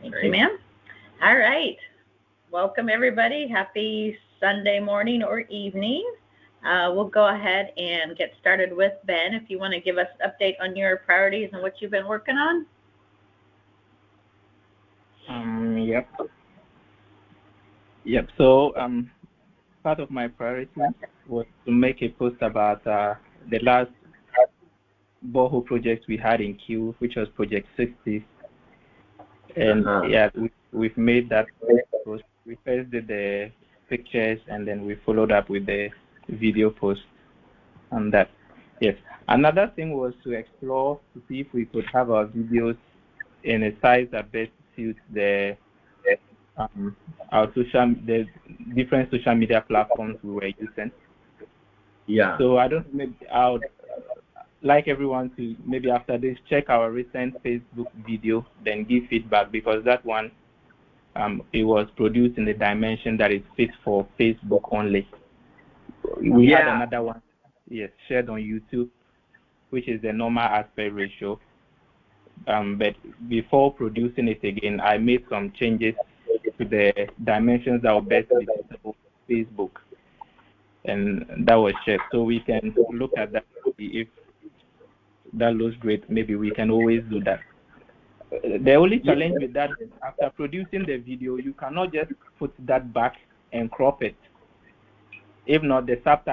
Thank you, ma'am. All right. Welcome, everybody. Happy Sunday morning or evening. We'll go ahead and get started with Ben. If you want to give us an update on your priorities and what you've been working on. Yep. So part of my priority was to make a post about the last borehole project we had in queue, which was Project 60. And we've made that post. We first did the pictures, and then we followed up with the video post on that. Yes. Another thing was to explore to see if we could have our videos in a size that best suits the different social media platforms we were using. Yeah. So I would like everyone to maybe after this check our recent Facebook video, then give feedback, because that one it was produced in the dimension that is fit for Facebook only. We had another one, shared on YouTube, which is the normal aspect ratio. But before producing it again, I made some changes to the dimensions that were best visible on Facebook, and that was checked. So we can look at that. If that looks great, maybe we can always do that. The only challenge with that is after producing the video, you cannot just put that back and crop it. If not, the part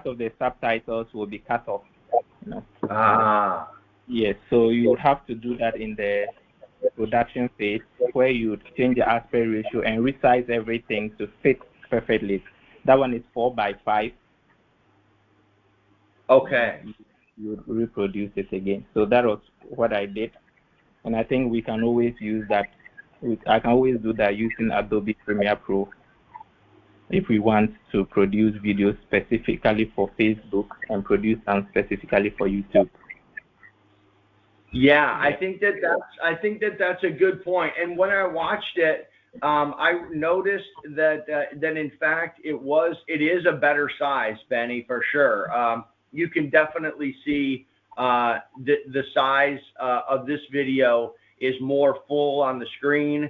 of the subtitles will be cut off. Yes, so you have to do that in the production phase, where you change the aspect ratio and resize everything to fit perfectly. That one is 4:5. Okay. You would reproduce it again. So that was what I did, and I think we can always use that. I can always do that using Adobe Premiere Pro if we want to produce videos specifically for Facebook and produce some specifically for YouTube. Yeah, I think that's a good point. And when I watched it, I noticed that in fact it is a better size, Benny, for sure. You can definitely see the size of this video is more full on the screen.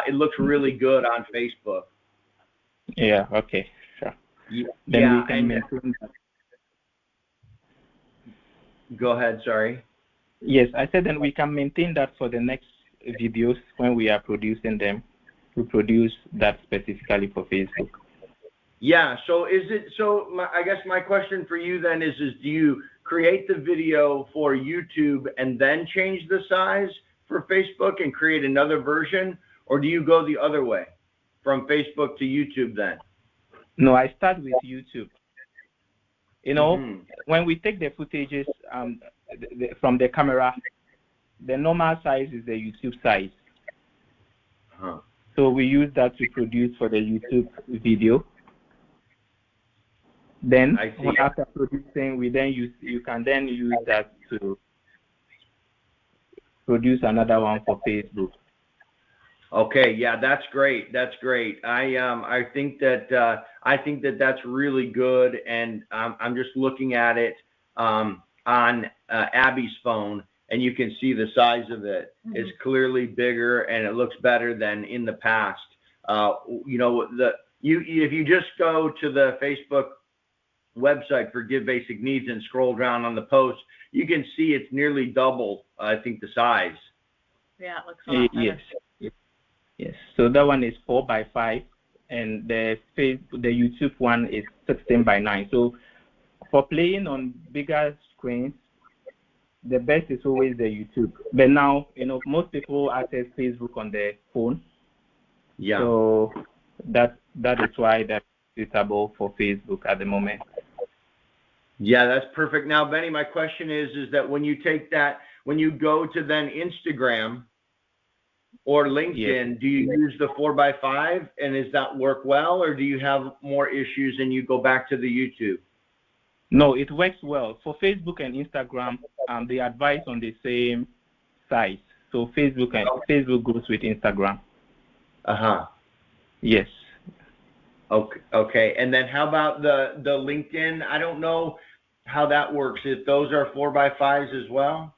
It looks really good on Facebook. Yeah. Okay. Sure. Then we can maintain that. Go ahead. Sorry. Yes, I said then we can maintain that for the next videos when we are producing them. We produce that specifically for Facebook. Yeah. So I guess my question for you then is do you create the video for YouTube and then change the size for Facebook and create another version, or do you go the other way from Facebook to YouTube then? No, I start with YouTube. When we take the footages from the camera, the normal size is the YouTube size. So we use that to produce for the YouTube video. Then after producing, you can then use that to produce another one for Facebook. Okay, yeah, that's great. That's great. I think that that's really good, and I'm just looking at it on Abby's phone, and you can see the size of it. It's clearly bigger, and it looks better than in the past. If you just go to the Facebook website for Give Basic Needs and scroll down on the post, you can see it's nearly double, I think, the size. Yeah, it looks a lot better. Yes. So that one is 4:5, and the YouTube one is 16:9. So for playing on bigger screens, the best is always the YouTube. But now, most people access Facebook on their phone. Yeah. So that is why that's suitable for Facebook at the moment. Yeah, that's perfect. Now, Benny, my question is that when you take that, when you go to then Instagram or LinkedIn, do you use the 4:5, and does that work well, or do you have more issues and you go back to the YouTube? No, it works well. For Facebook and Instagram, they advise on the same size. So Facebook goes with Instagram. Yes. Okay. And then how about the LinkedIn? I don't know how that works. If those are 4:5s as well?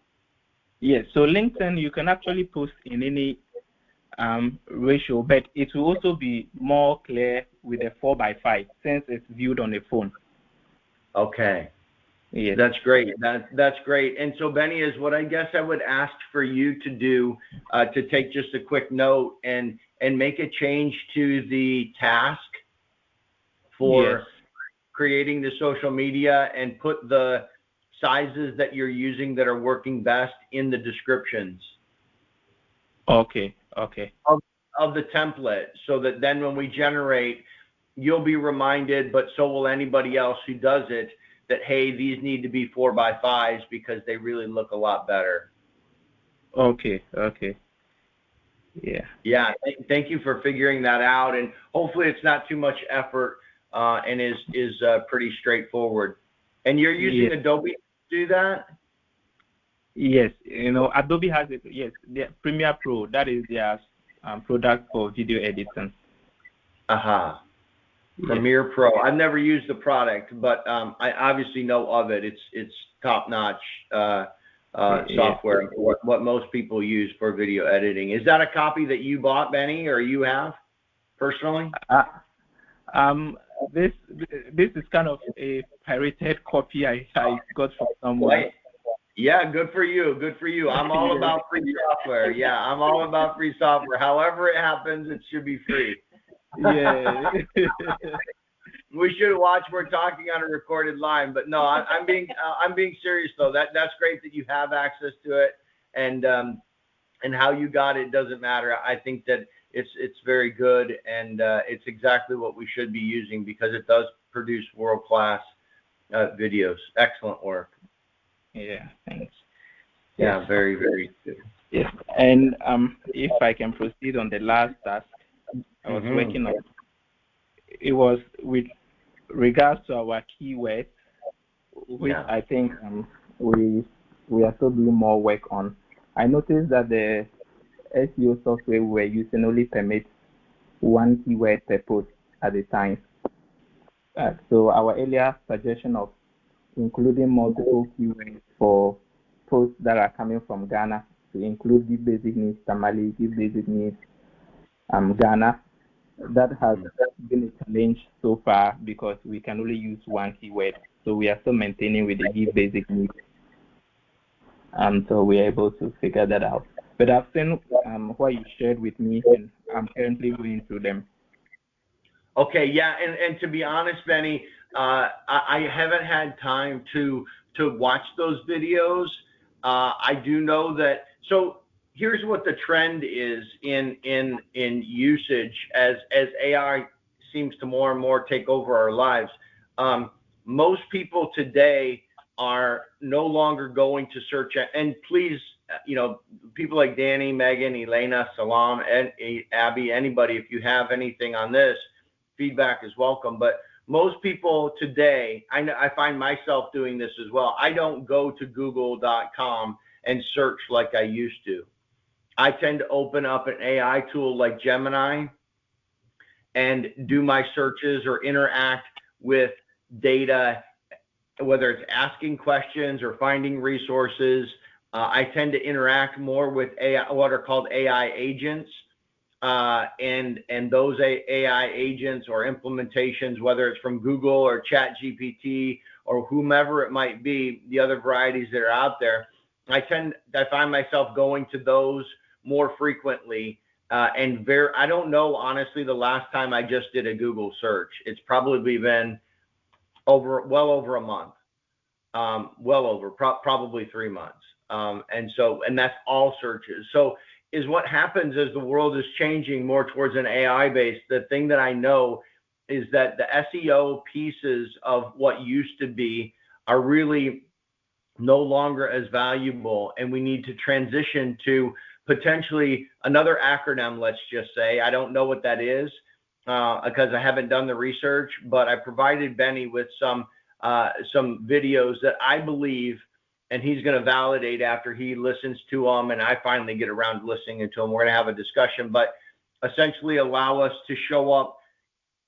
Yes. So LinkedIn, you can actually post in any ratio, but it will also be more clear with a 4:5 since it's viewed on the phone. Okay. Yes. That's great. That's great. And so, Benny, is what I guess I would ask for you to do to take just a quick note and make a change to the task for Yes. creating the social media and put the sizes that you're using that are working best in the descriptions. Okay. Okay. Of the template, so that then when we generate, you'll be reminded, but so will anybody else who does it, that, hey, these need to be 4:5s because they really look a lot better. Okay. Okay. Yeah. Yeah. Thank you for figuring that out. And hopefully it's not too much effort and is pretty straightforward. And you're using Adobe to do that? Yes. Adobe has it. Yes. The Premiere Pro, that is their product for video editing. Aha. Yes. Premiere Pro. I've never used the product, but I obviously know of it. It's top-notch software, what most people use for video editing. Is that a copy that you bought, Benny, or you have personally? This is kind of a pirated copy I got from someone. Right. Yeah, good for you. Good for you. I'm all about free software. Yeah, I'm all about free software. However it happens, it should be free. Yeah. We should watch. We're talking on a recorded line, but no, I'm being serious though. That's great that you have access to it, and how you got it doesn't matter. I think that it's very good, and it's exactly what we should be using because it does produce world-class videos. Excellent work. Yeah, thanks. Yeah, yes. Very, very good. Yes, and if I can proceed on the last task I was working on, it was with regards to our keywords, which I think we are still doing more work on. I noticed that the SEO software we're using only permits one keyword per post at a time. So our earlier suggestion of including multiple keywords for posts that are coming from Ghana, to include Give Basic Needs Tamale, Give Basic Needs Ghana, that has been a challenge so far because we can only use one keyword. So we are still maintaining with the Give Basic Needs. So we are able to figure that out. But I've seen what you shared with me, and I'm currently going through them. Okay, yeah, and to be honest, Benny, I haven't had time to watch those videos. I do know that. So here's what the trend is in usage as AI seems to more and more take over our lives. Most people today are no longer going to search. And please, people like Danny, Megan, Elena, Salam, and Abby, anybody, if you have anything on this, feedback is welcome. But most people today, I find myself doing this as well. I don't go to google.com and search like I used to. I tend to open up an AI tool like Gemini and do my searches or interact with data, whether it's asking questions or finding resources. I tend to interact more with AI, what are called AI agents. And those AI agents or implementations, whether it's from Google or ChatGPT or whomever it might be, the other varieties that are out there, I find myself going to those more frequently. I don't know, honestly, the last time I just did a Google search. It's probably been well over a month, probably 3 months. And that's all searches. So is what happens as the world is changing more towards an AI base. The thing that I know is that the SEO pieces of what used to be are really no longer as valuable, and we need to transition to potentially another acronym. Let's just say, I don't know what that is because I haven't done the research, but I provided Benny with some videos that I believe, and he's going to validate after he listens to them, and I finally get around to listening to them. We're going to have a discussion, but essentially allow us to show up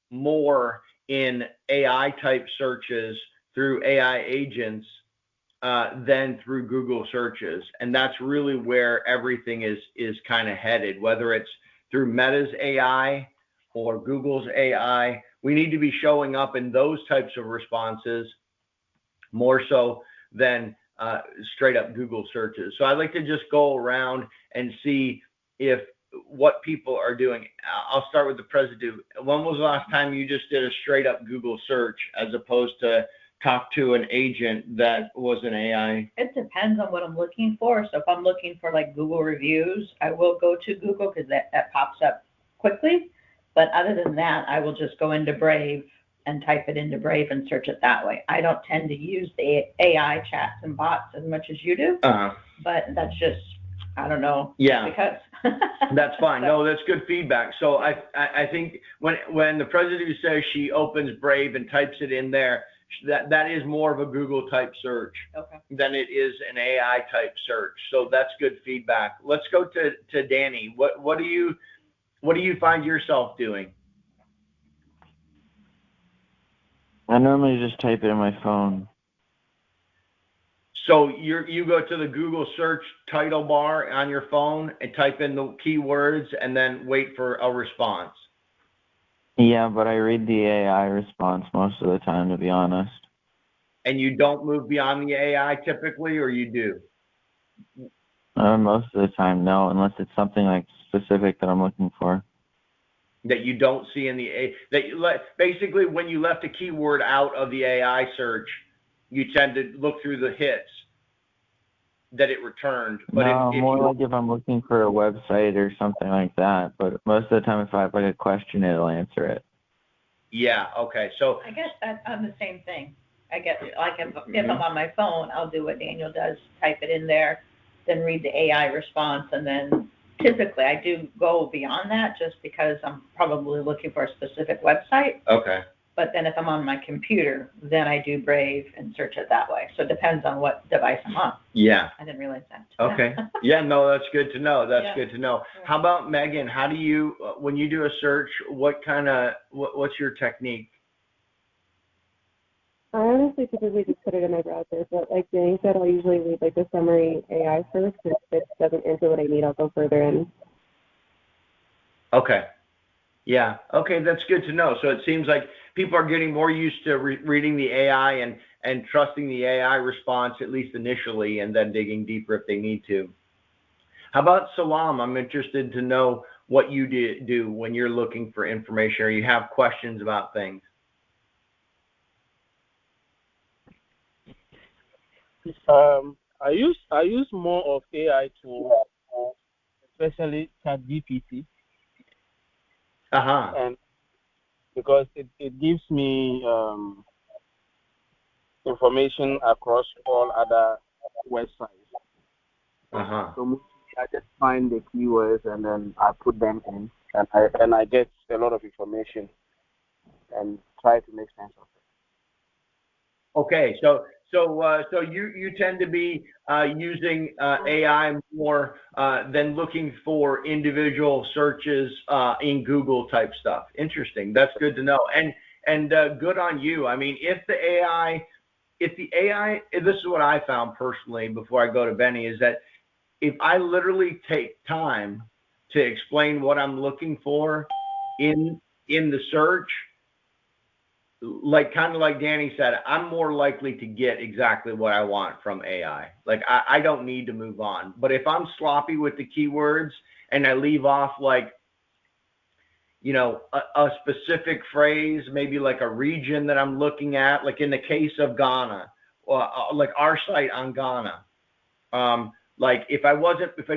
more in AI type searches through AI agents than through Google searches. And that's really where everything is kind of headed, whether it's through Meta's AI or Google's AI. We need to be showing up in those types of responses more so than straight up Google searches. So I'd like to just go around and see if what people are doing. I'll start with the president. When was the last time you just did a straight up Google search as opposed to talk to an agent that was an AI? It depends on what I'm looking for. So if I'm looking for like Google reviews, I will go to Google because that pops up quickly. But other than that, I will just go into Brave and type it into Brave and search it that way. I don't tend to use the AI chats and bots as much as you do, but that's just, I don't know. Yeah, because that's fine. So, no, that's good feedback. So I think when the president says she opens Brave and types it in there, that is more of a Google type search than it is an AI type search. So that's good feedback. Let's go to Danny. What do you find yourself doing? I normally just type it in my phone. So you go to the Google search title bar on your phone and type in the keywords and then wait for a response. Yeah, but I read the AI response most of the time, to be honest. And you don't move beyond the AI typically, or you do? Most of the time, no, unless it's something like specific that I'm looking for. That you don't see in the basically when you left a keyword out of the AI search, you tend to look through the hits that it returned. But no, like if I'm looking for a website or something like that. But most of the time, if I have like a question, it'll answer it. Yeah. Okay. So I guess I'm the same thing. I guess like if I'm on my phone, I'll do what Daniel does, type it in there, then read the AI response, and then typically I do go beyond that just because I'm probably looking for a specific website. Okay. But then if I'm on my computer, then I do Brave and search it that way. So it depends on what device I'm on. Yeah. I didn't realize that. Okay. Yeah, no, that's good to know. That's good to know. How about Megan? How do you, when you do a search, what's your technique? I honestly typically just put it in my browser, but like Danny said, I'll usually read like the summary AI first, and if it doesn't answer what I need, I'll go further in. Okay. Yeah. Okay, that's good to know. So it seems like people are getting more used to reading the AI and trusting the AI response, at least initially, and then digging deeper if they need to. How about Salam? I'm interested to know what you do when you're looking for information or you have questions about things. I use more of AI tools, especially ChatGPT. And because it gives me information across all other websites. So I just find the keywords and then I put them in, and I get a lot of information and try to make sense of it. Okay, so you tend to be using AI more than looking for individual searches in Google type stuff. Interesting. That's good to know. And good on you. I mean, if the AI, this is what I found personally before I go to Benny, is that if I literally take time to explain what I'm looking for in the search, kind of like Danny said, I'm more likely to get exactly what I want from AI. Like I don't need to move on. But if I'm sloppy with the keywords and I leave off like, you know, a specific phrase, maybe like a region that I'm looking at, like in the case of Ghana, like our site on Ghana. Like if I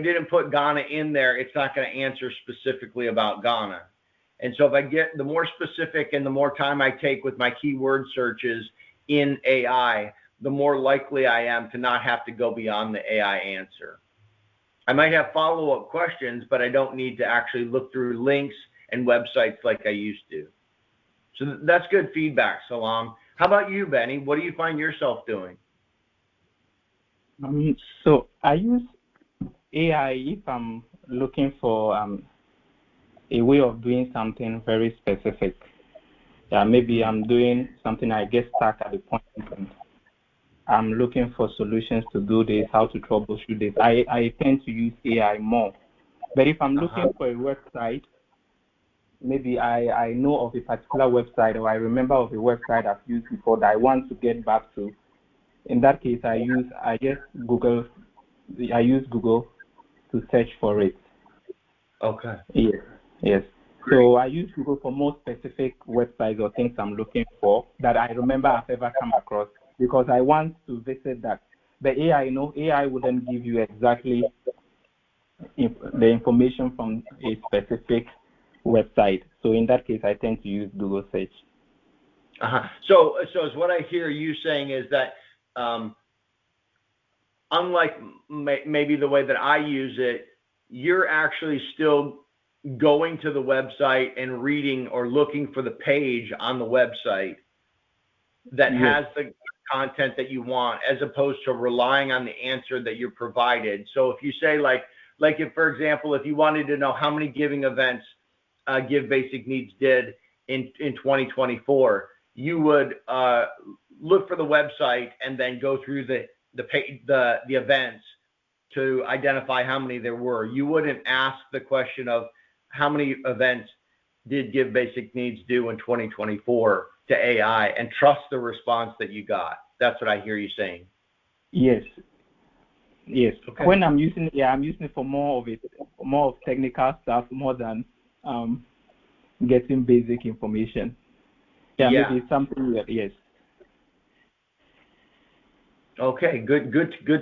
didn't put Ghana in there, it's not going to answer specifically about Ghana. And so if I get the more specific and the more time I take with my keyword searches in AI, the more likely I am to not have to go beyond the AI answer. I might have follow-up questions, but I don't need to actually look through links and websites like I used to. So that's good feedback, Salam. How about you, Benny? What do you find yourself doing? So I use AI if I'm looking for a way of doing something very specific. Maybe I'm doing something, I get stuck at the point and I'm looking for solutions to do this, how to troubleshoot this. I tend to use AI more But if I'm looking for a website, maybe I know of a particular website, or I remember of a website I've used before that I want to get back to. In that case, I use Google to search for it. Okay. Yes. So I use Google for more specific websites or things I'm looking for that I remember I've ever come across, because I want to visit that. The AI wouldn't give you exactly the information from a specific website. So in that case, I tend to use Google search. So is what I hear you saying is that unlike maybe the way that I use it, you're actually still going to the website and reading or looking for the page on the website that has the content that you want, as opposed to relying on the answer that you're provided. So if you say like if, for example, if you wanted to know how many giving events Give Basic Needs did in 2024, you would look for the website and then go through the events to identify how many there were. You wouldn't ask the question of how many events did Give Basic Needs do in 2024 to AI and trust the response that you got. That's what I hear you saying. Yes. Okay. When I'm using it, I'm using it for more of technical stuff, more than getting basic information. Maybe something that, yes. Okay, good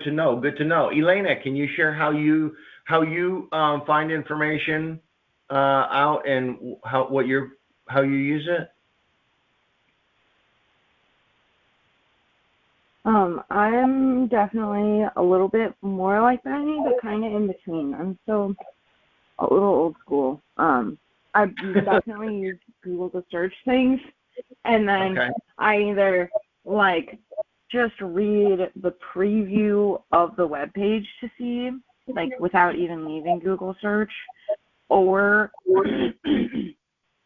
to know. Good to know. Elena, can you share how you find information out and how you use it? I'm definitely a little bit more like Benny, but kind of in between. I'm still a little old school. I definitely use Google to search things, and then I either just read the preview of the web page to see, without even leaving Google search, or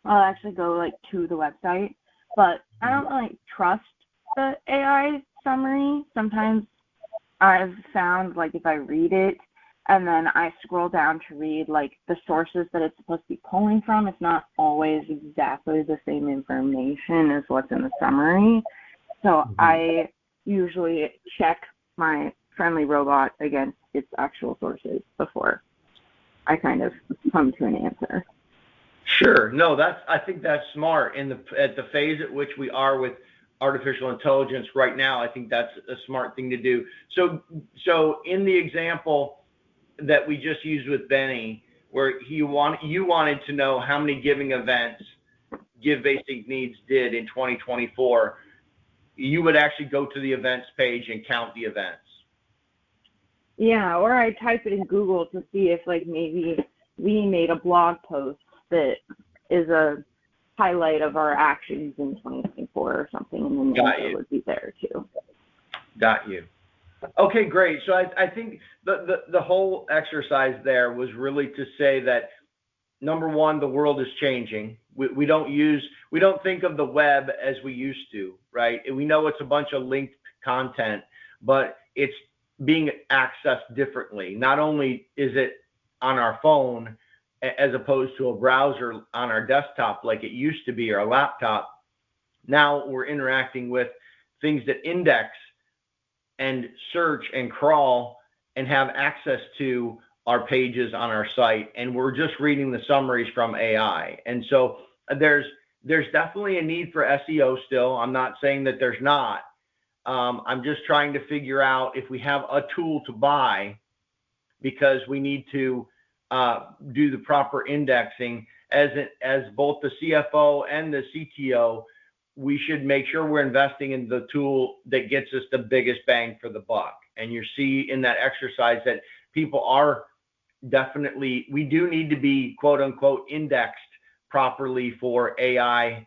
I'll actually go to the website. But I don't really trust the AI summary. Sometimes I've found if I read it and then I scroll down to read the sources that it's supposed to be pulling from, it's not always exactly the same information as what's in the summary. So I usually check my friendly robot against its actual sources before I kind of come to an answer. Sure. No, I think that's smart. At the phase at which we are with artificial intelligence right now, I think that's a smart thing to do. So in the example that we just used with Benny, where you wanted to know how many giving events Give Basic Needs did in 2024, you would actually go to the events page and count the events. Yeah, or I type it in Google to see if maybe we made a blog post that is a highlight of our actions in 2024 or something, and then the answer would be there too. Got you. Okay, great. So I think the whole exercise there was really to say that, number one, the world is changing. We don't think of the web as we used to, right? We know it's a bunch of linked content, but it's being accessed differently. Not only is it on our phone as opposed to a browser on our desktop like it used to be, or a laptop. Now we're interacting with things that index and search and crawl and have access to our pages on our site, and we're just reading the summaries from AI. And so there's definitely a need for SEO still. I'm not saying that there's not. I'm just trying to figure out if we have a tool to buy, because we need to do the proper indexing. As both the CFO and the CTO, we should make sure we're investing in the tool that gets us the biggest bang for the buck. And you see in that exercise that people are definitely, we do need to be quote unquote indexed properly for AI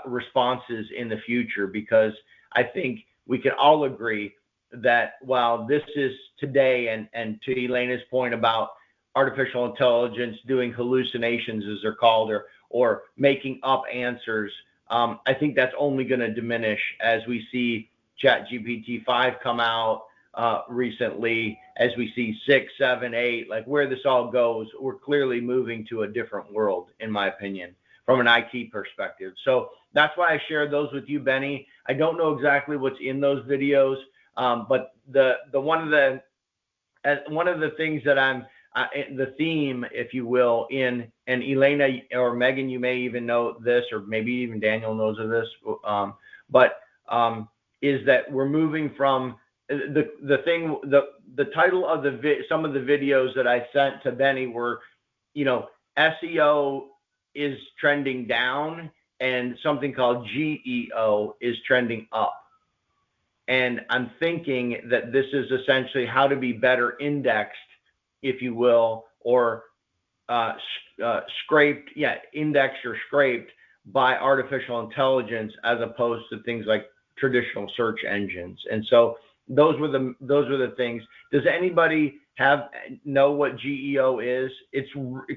responses in the future, because I think we can all agree that while this is today, and to Elena's point about artificial intelligence doing hallucinations, as they're called, or making up answers, I think that's only going to diminish as we see ChatGPT 5 come out, recently, as we see 6, 7, 8, like where this all goes, we're clearly moving to a different world, in my opinion, from an IT perspective. So that's why I shared those with you, Benny. I don't know exactly what's in those videos, but the one of the things that I'm the theme, if you will, and Elena or Megan, you may even know this, or maybe even Daniel knows of this, is that we're moving from the title of some of the videos that I sent to Benny were, SEO is trending down and something called GEO is trending up. And I'm thinking that this is essentially how to be better indexed, if you will, or indexed or scraped by artificial intelligence, as opposed to things like traditional search engines. And so those were the things. Does anybody know what GEO is? It's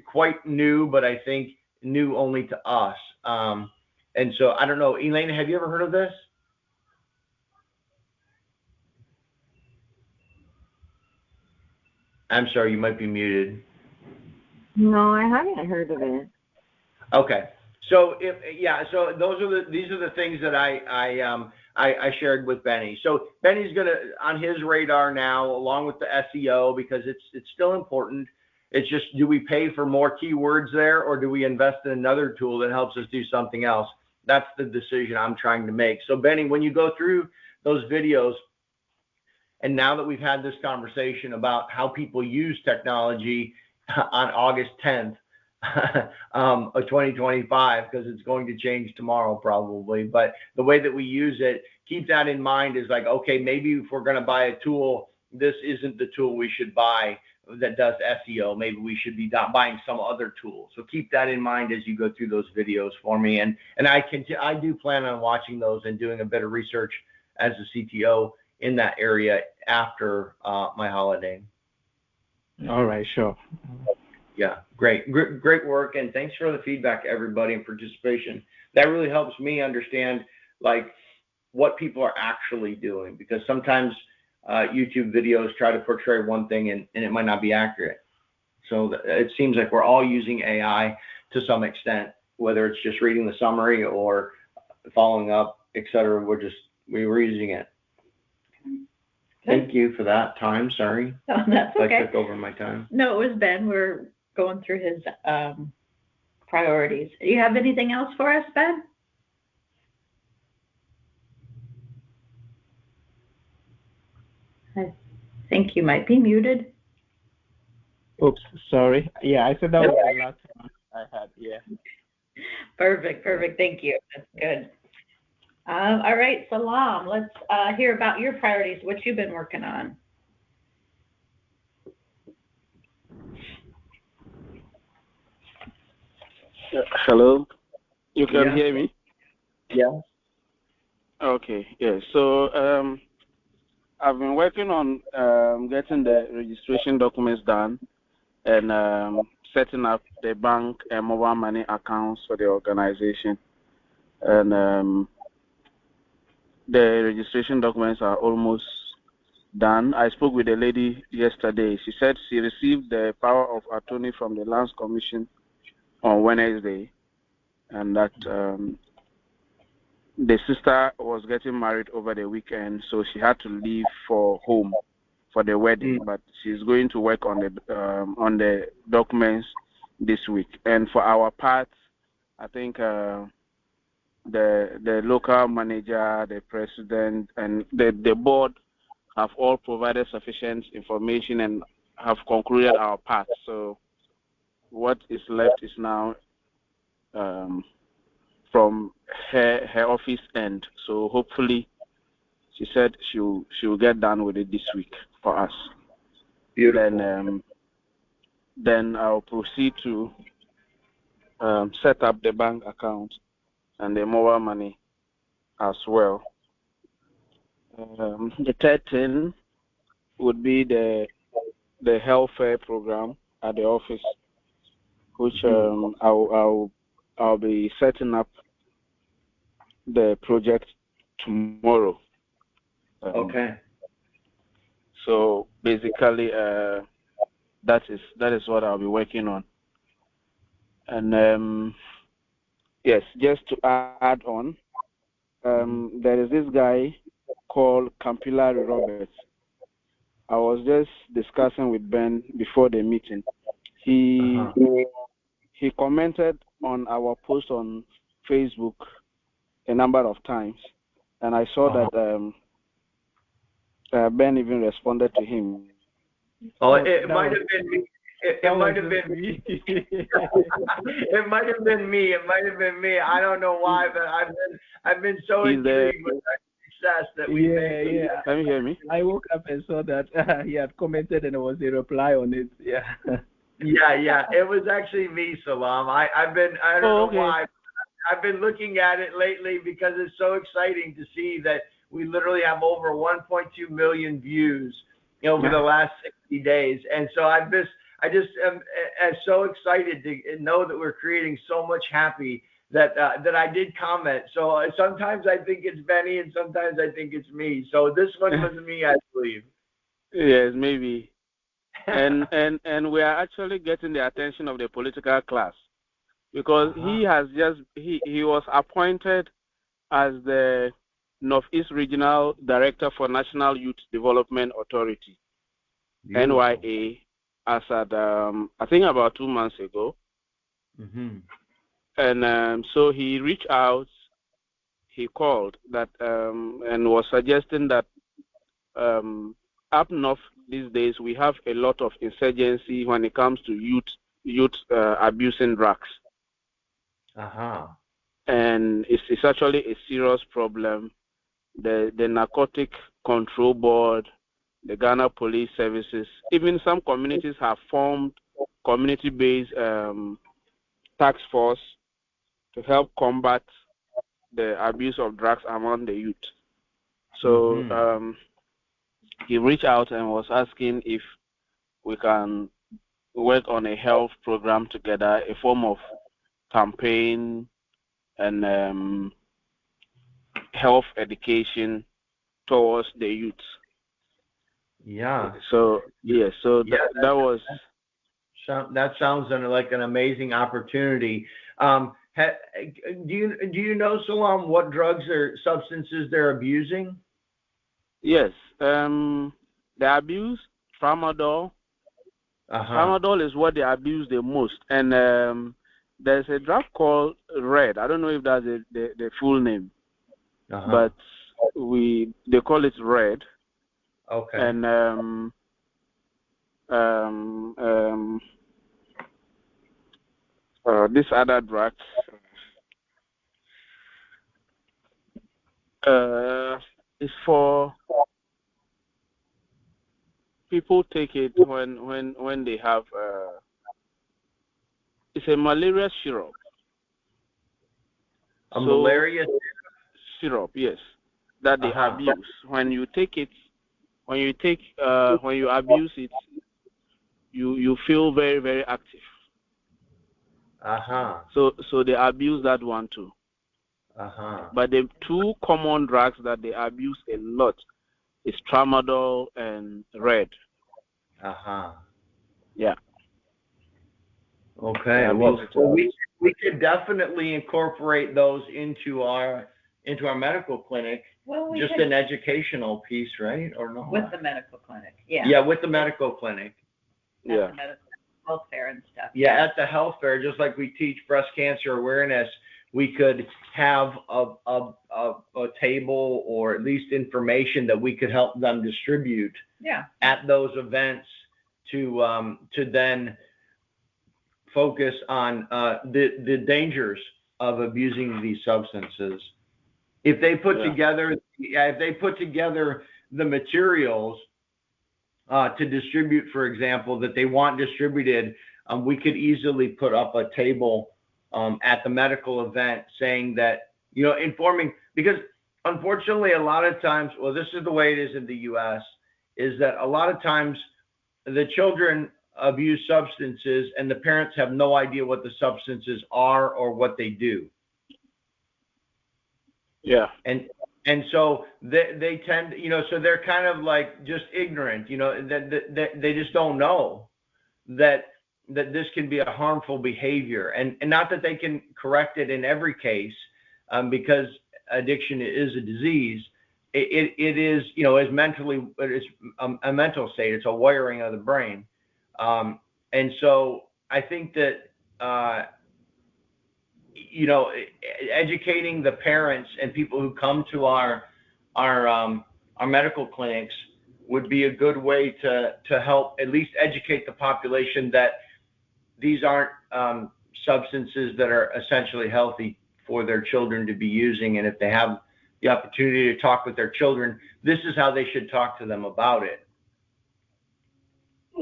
quite new, but I think new only to us. And so I don't know, Elena, have you ever heard of this? I'm sorry, you might be muted. No, I haven't heard of it. Okay. So so these are the things that I shared with Benny. So Benny's on his radar now, along with the SEO, because it's still important. It's just, do we pay for more keywords there, or do we invest in another tool that helps us do something else? That's the decision I'm trying to make. So Benny, when you go through those videos, and now that we've had this conversation about how people use technology on August 10th of 2025, because it's going to change tomorrow probably, but the way that we use it, keep that in mind, is like, okay, maybe if we're going to buy a tool, this isn't the tool we should buy that does SEO. Maybe we should be buying some other tool. So keep that in mind as you go through those videos for me. And I do plan on watching those and doing a bit of research as a CTO in that area after my holiday. All right, sure. Yeah, great work, and thanks for the feedback, everybody, and participation. That really helps me understand like what people are actually doing, because sometimes YouTube videos try to portray one thing and it might not be accurate. So it seems like we're all using AI to some extent, whether it's just reading the summary or following up, etc. We're using it. Thank you for that time. Sorry. Oh, that's okay. I took over my time. No, it was Ben. We're going through his priorities. Do you have anything else for us, Ben? I think you might be muted. Oops, sorry. Yeah, I said that was the last one I had. Yeah. Perfect. Thank you. That's good. All right, Salam, let's hear about your priorities, what you've been working on. Hello, you can hear me? Yeah. Okay, yeah. So I've been working on getting the registration documents done and setting up the bank and mobile money accounts for the organization. And the registration documents are almost done. I spoke with a lady yesterday. She said she received the power of attorney from the Lands Commission on Wednesday, and that the sister was getting married over the weekend, so she had to leave for home for the wedding. But she's going to work on the documents this week. And for our part, I think the local manager, the president, and the board have all provided sufficient information and have concluded our part. So what is left is now from her office end. So hopefully, she said she'll get done with it this week for us. Beautiful. Then I'll proceed to set up the bank account and the mobile money as well. The third thing would be the health fair program at the office, which I'll be setting up the project tomorrow. Okay. So basically, that is what I'll be working on. And yes, just to add on, there is this guy called Campilari Roberts. I was just discussing with Ben before the meeting. He commented on our post on Facebook a number of times, and I saw that Ben even responded to him. Oh, it might have been me. It might have been me. It might have been me. It might have been me. I don't know why, but I've been so intrigued with our success that we made. Yeah. Can you hear me? I woke up and saw that he had commented and there was a reply on it. Yeah. Yeah. It was actually me, Salam. I don't know why. I've been looking at it lately because it's so exciting to see that we literally have over 1.2 million views over the last 60 days. And so I just am so excited to know that we're creating so much happy that I did comment. So sometimes I think it's Benny and sometimes I think it's me. So this one was me, I believe. Yes, maybe. And we are actually getting the attention of the political class, because he was appointed as the Northeast Regional Director for National Youth Development Authority, NYA, as at I think about 2 months ago. And so he reached out, he called that and was suggesting that up north these days we have a lot of insurgency when it comes to youth abusing drugs. And it's actually a serious problem. The Narcotic Control Board, the Ghana Police Services, even some communities have formed community-based task force to help combat the abuse of drugs among the youth. So he reached out and was asking if we can work on a health program together, a form of campaign and health education towards the youth. Yeah. So yes, that was. That sounds like an amazing opportunity. Do you know, Salam, what drugs or substances they're abusing? Yes, they abuse tramadol. Tramadol is what they abuse the most, and there's a drug called Red. I don't know if that's the full name, but they call it Red. Okay. And this other drug is for people take it when they have it's a malaria syrup. Malaria syrup, yes, that they abuse. When you take it, when you abuse it, you feel very, very active. So they abuse that one too. But the two common drugs that they abuse a lot is tramadol and Red. Yeah. Okay. Well, we could definitely incorporate those into our medical clinic. Well, just an educational piece, right? Or no? With the medical clinic, yeah. Yeah, with the medical clinic. At the medical health fair and stuff. Yeah, at the health fair, just like we teach breast cancer awareness, we could have a table or at least information that we could help them distribute. Yeah. At those events to then focus on the dangers of abusing these substances. If they put together the materials to distribute, for example, that they want distributed, we could easily put up a table at the medical event saying that, informing, because unfortunately a lot of times, well, this is the way it is in the U.S., is that a lot of times the children abuse substances and the parents have no idea what the substances are or what they do. Yeah. And And so they tend, so they're kind of like just ignorant, that they just don't know that this can be a harmful behavior, and not that they can correct it in every case, because addiction is a disease. It is, as mentally, it's a mental state. It's a wiring of the brain, and so I think that educating the parents and people who come to our medical clinics would be a good way to help at least educate the population that these aren't substances that are essentially healthy for their children to be using. And if they have the opportunity to talk with their children, this is how they should talk to them about it.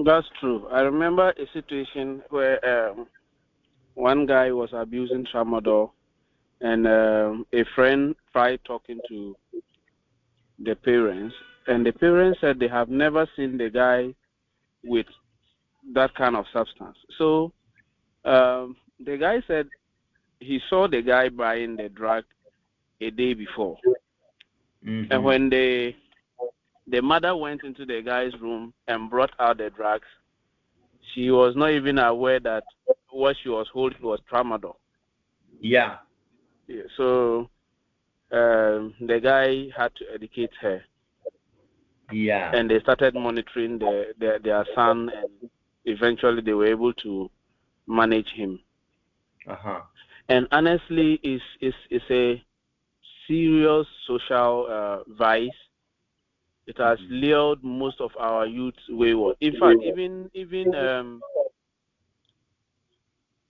That's true. I remember a situation where one guy was abusing tramadol, and a friend tried talking to the parents, and the parents said they have never seen the guy with that kind of substance. So the guy said he saw the guy buying the drug a day before. Mm-hmm. And when the mother went into the guy's room and brought out the drugs, she was not even aware that what she was holding was tramadol. Yeah. So the guy had to educate her. Yeah. And they started monitoring their son, and eventually they were able to manage him. Uh-huh. And honestly, it's a serious social vice. It has lured most of our youth wayward. In fact, even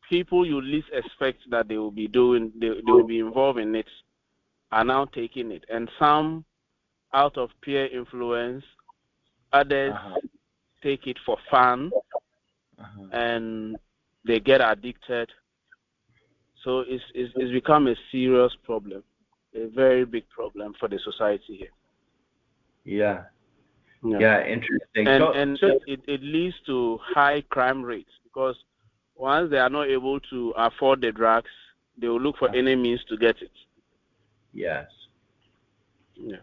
people you least expect that they will be doing, they will be involved in it, are now taking it. And some out of peer influence, others take it for fun, and they get addicted. So it's become a serious problem, a very big problem for the society here. Yeah, interesting. And it leads to high crime rates, because once they are not able to afford the drugs, they will look for any means to get it. Yes. Yeah.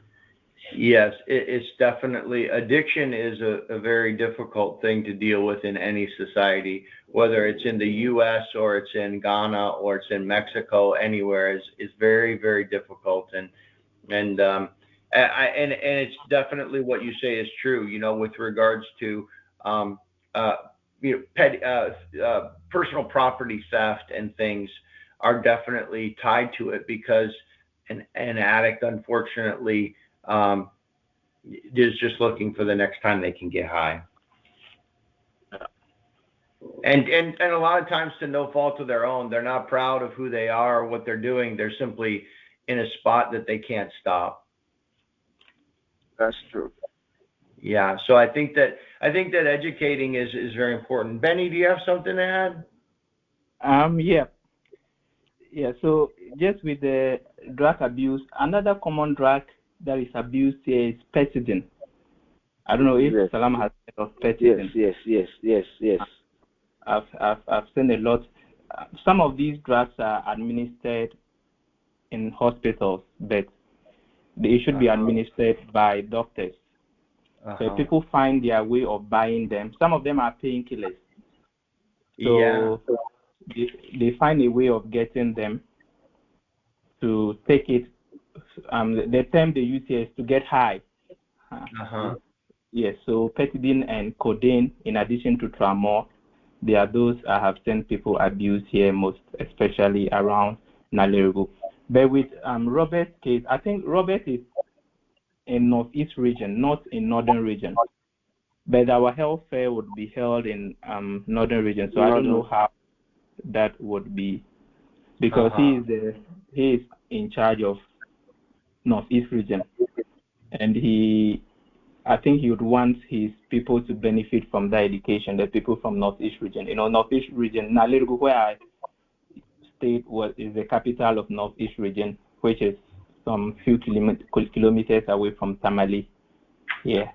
Yes, it's definitely, addiction is a very difficult thing to deal with in any society, whether it's in the U.S. or it's in Ghana or it's in Mexico. Anywhere is very, very difficult, and it's definitely what you say is true. With regards to personal property theft and things are definitely tied to it, because an addict, unfortunately, is just looking for the next time they can get high. And a lot of times, to no fault of their own, they're not proud of who they are or what they're doing. They're simply in a spot that they can't stop. That's true. Yeah. So I think that educating is very important. Benny, do you have something to add? Yeah. So just with the drug abuse, another common drug that is abused here is pethidine. I don't know if Salam has heard of pethidine. Yes. I've seen a lot. Some of these drugs are administered in hospitals, but they should be administered by doctors. So people find their way of buying them. Some of them are painkillers. So they find a way of getting them to take it. The term they use here is to get high. Yes, so pethidine and codeine, in addition to Tramor, they are those I have seen people abuse here most, especially around Nalerigo. But with Robert's case, I think Robert is in Northeast region, not in Northern region. But our health fair would be held in Northern region, so I don't know how that would be, because he is in charge of Northeast region, and I think he would want his people to benefit from that education, the people from Northeast region. Northeast region, Nalerigo, where I stayed, is the capital of Northeast region, which is some few kilometers away from Tamale. Yeah.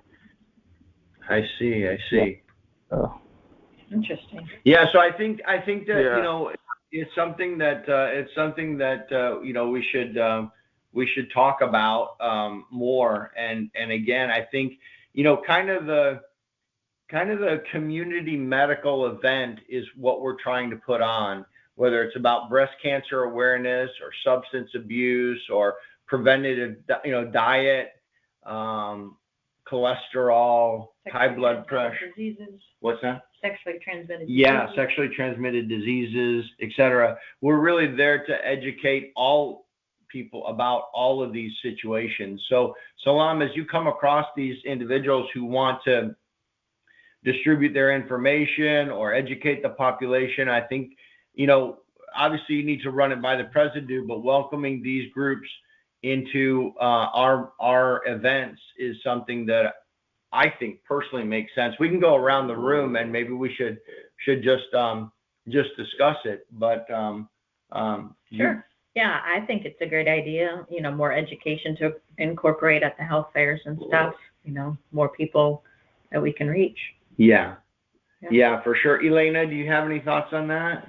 I see. Yeah. Interesting. Yeah. So I think that it's something that we should talk about more. And again, I think, kind of the community medical event is what we're trying to put on, whether it's about breast cancer awareness or substance abuse or preventative, diet, cholesterol, high blood pressure. Diseases. What's that? Sexually transmitted diseases. Yeah, sexually transmitted diseases, etc. We're really there to educate all people about all of these situations. So, Salam, as you come across these individuals who want to distribute their information or educate the population, I think, obviously you need to run it by the president, but welcoming these groups into our events is something that I think personally makes sense. We can go around the room and maybe we should just discuss it. But sure. Yeah, I think it's a great idea. More education to incorporate at the health fairs and stuff. More people that we can reach. Yeah, for sure. Elena, do you have any thoughts on that?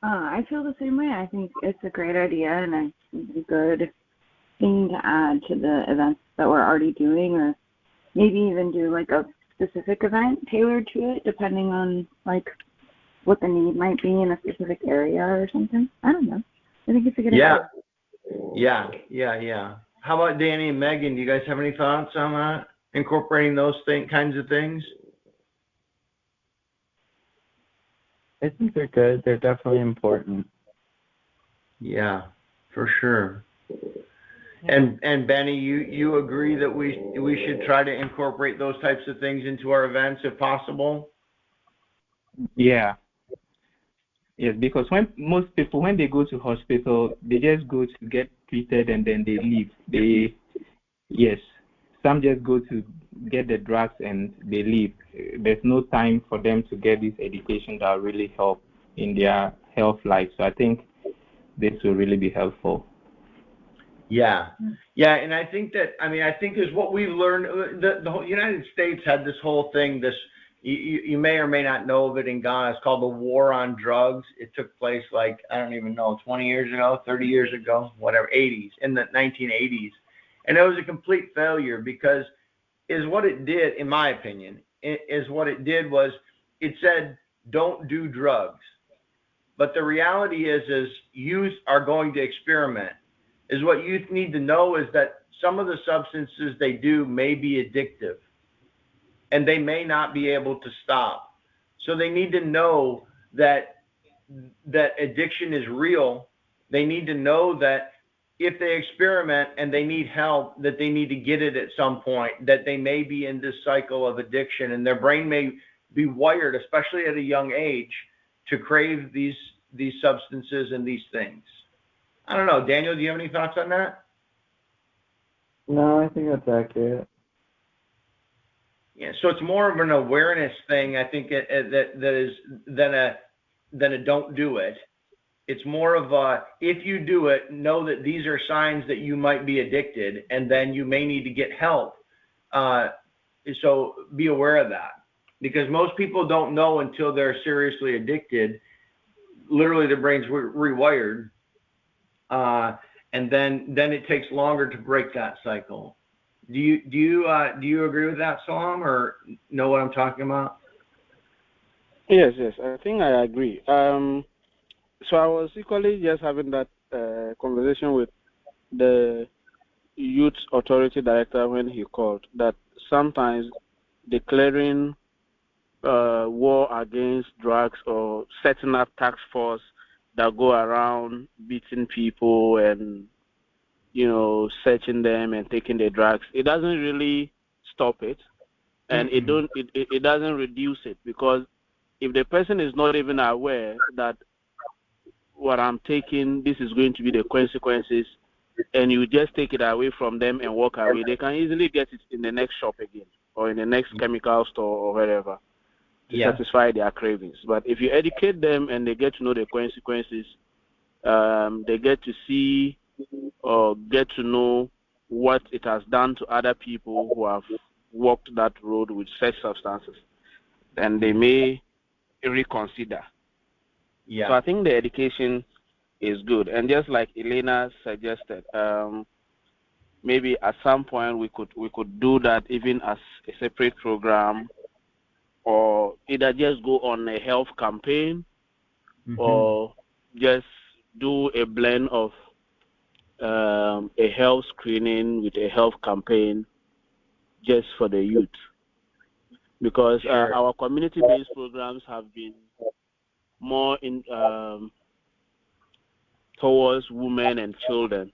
I feel the same way. I think it's a great idea and a good thing to add to the events that we're already doing, or maybe even do like a specific event tailored to it, depending on like what the need might be in a specific area or something. I don't know. I think it's a good idea. Yeah. How about Danny and Megan? Do you guys have any thoughts on that? Incorporating those kinds of things? I think they're good. They're definitely important. Yeah, for sure. And Benny, you agree that we should try to incorporate those types of things into our events if possible? Yeah. Yes, because most people, when they go to hospital, they just go to get treated and then they leave. Some just go to get the drugs and they leave. There's no time for them to get this education that will really help in their health life. So I think this will really be helpful. Yeah, and I think is what we've learned. The whole United States had this whole thing. You may or may not know of it in Ghana. It's called the War on Drugs. It took place I don't even know, 20 years ago, 30 years ago, whatever, in the 1980s. And it was a complete failure because what it did, in my opinion, was it said, don't do drugs. But the reality is youth are going to experiment. What youth need to know is that some of the substances they do may be addictive and they may not be able to stop. So they need to know that addiction is real. They need to know that if they experiment and they need help, that they need to get it at some point, that they may be in this cycle of addiction and their brain may be wired, especially at a young age, to crave these substances and these things. I don't know. Daniel, do you have any thoughts on that? No, I think that's accurate. Yeah, so it's more of an awareness thing, I think, that is than a don't do it. It's more of a, if you do it, know that these are signs that you might be addicted, and then you may need to get help. So be aware of that, because most people don't know until they're seriously addicted. Literally, their brain's rewired, and then it takes longer to break that cycle. Do you agree with that, Salam, or know what I'm talking about? Yes, I think I agree. So I was equally just having that conversation with the youth authority director when he called, that sometimes declaring war against drugs or setting up task force that go around beating people and searching them and taking their drugs, it doesn't really stop it, and it doesn't reduce it, because if the person is not even aware that what I'm taking, this is going to be the consequences, and you just take it away from them and walk away, they can easily get it in the next shop again or in the next chemical store or wherever to satisfy their cravings. But if you educate them and they get to know the consequences, they get to see or get to know what it has done to other people who have walked that road with such substances, then they may reconsider. Yeah. So I think the education is good. And just like Elena suggested, maybe at some point we could do that even as a separate program, or either just go on a health campaign, or just do a blend of a health screening with a health campaign just for the youth. Because our community-based programs have been more in towards women and children.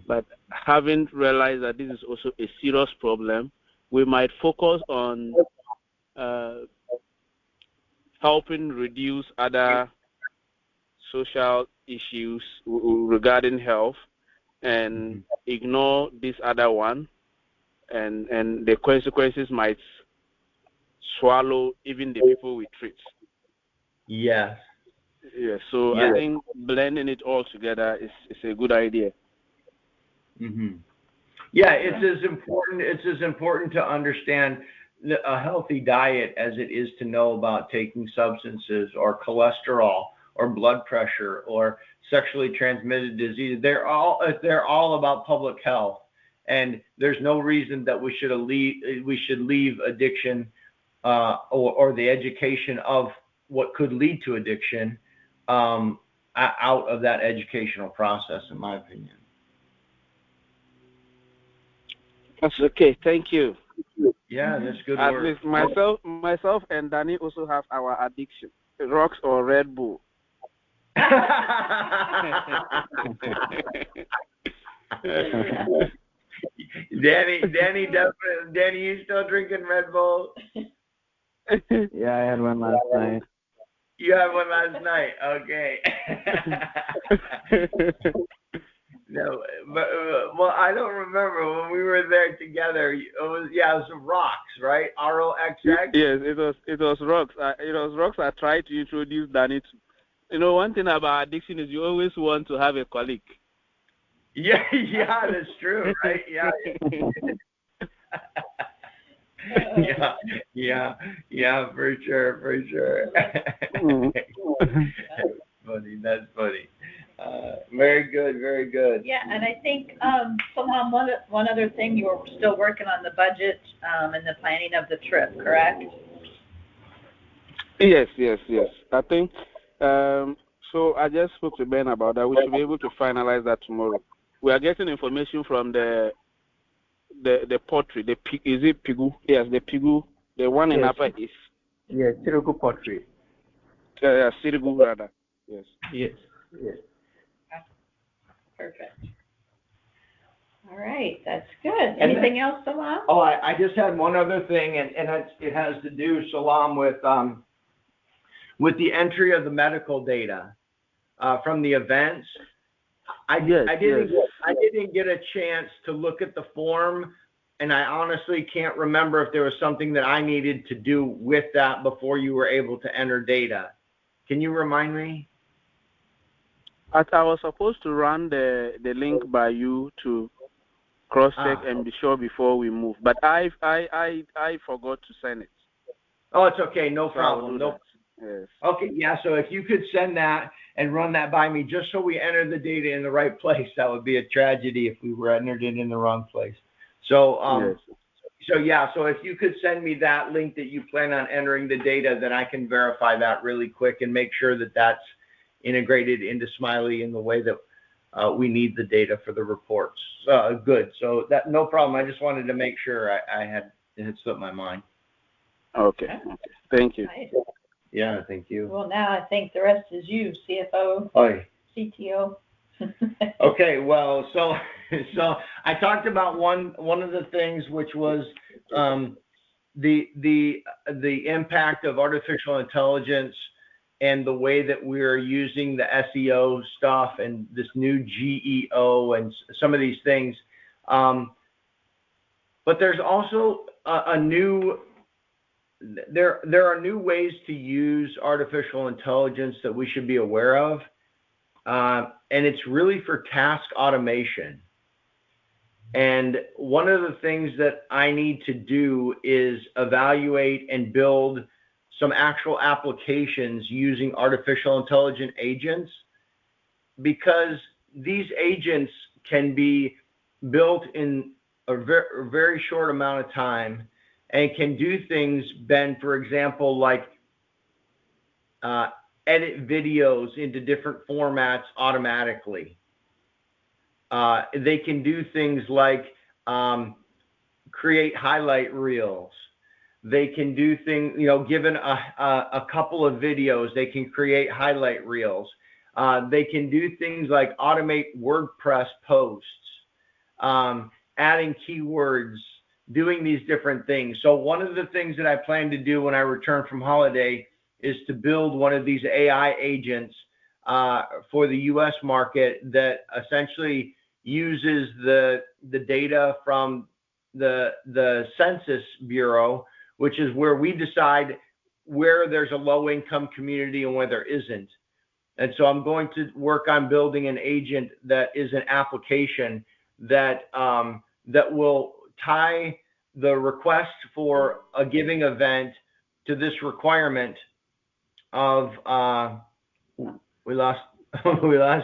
But having realized that this is also a serious problem, we might focus on helping reduce other social issues regarding health and ignore this other one, and the consequences might swallow even the people we treat. Yes. Yeah, so I think blending it all together is a good idea. Yeah, it's as important to understand a healthy diet as it is to know about taking substances or cholesterol or blood pressure or sexually transmitted disease. They're all about public health, and there's no reason that we should leave addiction or the education of what could lead to addiction out of that educational process, in my opinion. That's okay. Thank you. Yeah, that's good At work. least myself and Danny also have our addiction: rocks or Red Bull. Danny, definitely. Danny, you still drinking Red Bull? Yeah, I had one last night. You had one last night. Okay. No, but well, I don't remember when we were there together. It was some rocks, right? ROXX. Yes, it was rocks. It was rocks. I tried to introduce Danny to. You know, one thing about addiction is you always want to have a colleague. Yeah, that's true, right? Yeah. yeah, for sure. That's funny. Very good. Yeah, and I think, Salam, one other thing, you were still working on the budget and the planning of the trip, correct? Yes. I think, so I just spoke to Ben about that. We should be able to finalize that tomorrow. We are getting information from the pottery. Is it Pigu? Yes, the Pigu. The one in Upper East. Yes, Sirigu pottery. Sirigu rather. Yes. Perfect. All right, that's good. Anything else, Salam? Oh, I just had one other thing, and it has to do, Salam, with the entry of the medical data from the events. I didn't get a chance to look at the form, and I honestly can't remember if there was something that I needed to do with that before you were able to enter data. Can you remind me? I was supposed to run the link by you to cross-check and be sure before we move, but I forgot to send it. Oh, it's okay. No problem. No. Yes. Okay, yeah, so if you could send that and run that by me just so we enter the data in the right place, that would be a tragedy if we were entered it in the wrong place. So, so if you could send me that link that you plan on entering the data, then I can verify that really quick and make sure that that's integrated into Smiley in the way that we need the data for the reports. Good. So that no problem. I just wanted to make sure it had slipped my mind. Okay. Thank you. Nice. Yeah, thank you. Well, now I think the rest is you, CFO, CTO. Okay, well, so I talked about one of the things, which was the impact of artificial intelligence and the way that we're using the SEO stuff and this new GEO and some of these things. But there's also there are new ways to use artificial intelligence that we should be aware of. And it's really for task automation. And one of the things that I need to do is evaluate and build some actual applications using artificial intelligence agents, because these agents can be built in a very short amount of time and can do things, Ben, for example, like edit videos into different formats automatically. They can do things like create highlight reels. They can do things, given a couple of videos, they can create highlight reels. They can do things like automate WordPress posts, adding keywords, doing these different things. So one of the things that I plan to do when I return from holiday is to build one of these AI agents for the U.S. market that essentially uses the data from the Census Bureau, which is where we decide where there's a low-income community and where there isn't. And so I'm going to work on building an agent that is an application that that will tie the request for a giving event to this requirement of we lost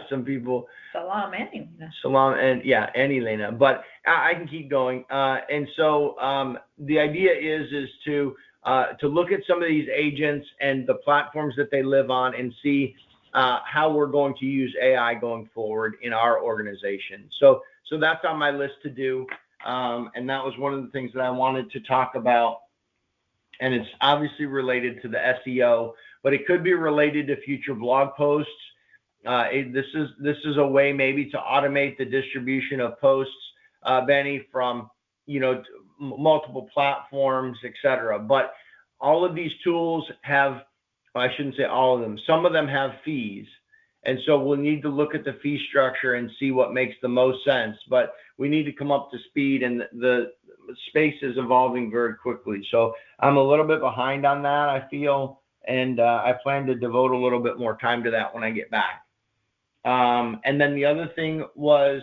some people. Salam and Elena. Salam and Elena, but I can keep going. And so the idea is to look at some of these agents and the platforms that they live on and see how we're going to use AI going forward in our organization. So that's on my list to do. And that was one of the things that I wanted to talk about. And it's obviously related to the SEO, but it could be related to future blog posts. This is a way maybe to automate the distribution of posts, Benny, from multiple platforms, etc. But all of these tools have, I shouldn't say all of them, some of them have fees. And so we'll need to look at the fee structure and see what makes the most sense. But we need to come up to speed, and the space is evolving very quickly. So I'm a little bit behind on that, I feel, and I plan to devote a little bit more time to that when I get back. And then the other thing was,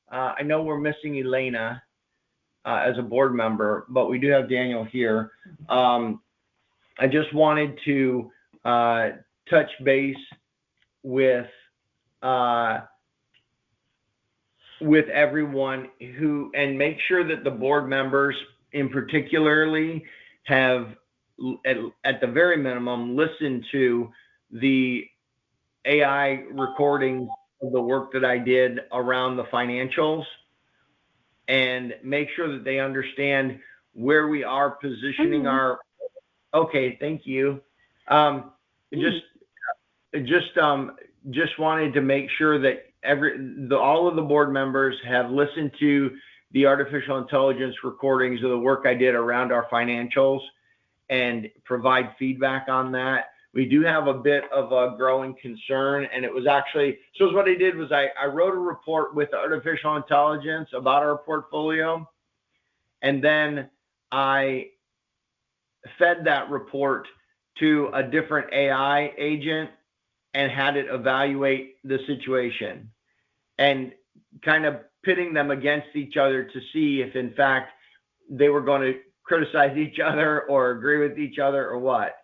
I know we're missing Elena as a board member, but we do have Daniel here. I just wanted to touch base with everyone and make sure that the board members in particularly have, at the very minimum, listened to the AI recording of the work that I did around the financials, and make sure that they understand where we are positioning our. Okay, thank you. Just wanted to make sure that all of the board members have listened to the artificial intelligence recordings of the work I did around our financials and provide feedback on that. We do have a bit of a growing concern, and it was actually, so what I did was I wrote a report with artificial intelligence about our portfolio, and then I fed that report to a different AI agent and had it evaluate the situation and kind of pitting them against each other to see if in fact they were going to criticize each other or agree with each other or what.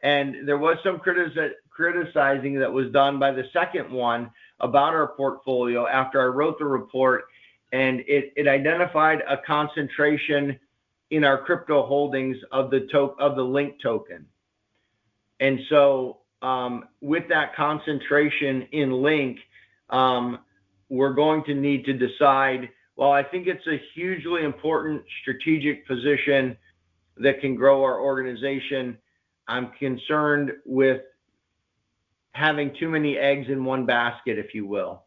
And there was some criticizing that was done by the second one about our portfolio after I wrote the report, and it identified a concentration in our crypto holdings of the Link token. And so with that concentration in Link, we're going to need to decide, well, I think it's a hugely important strategic position that can grow our organization. I'm concerned with having too many eggs in one basket, if you will.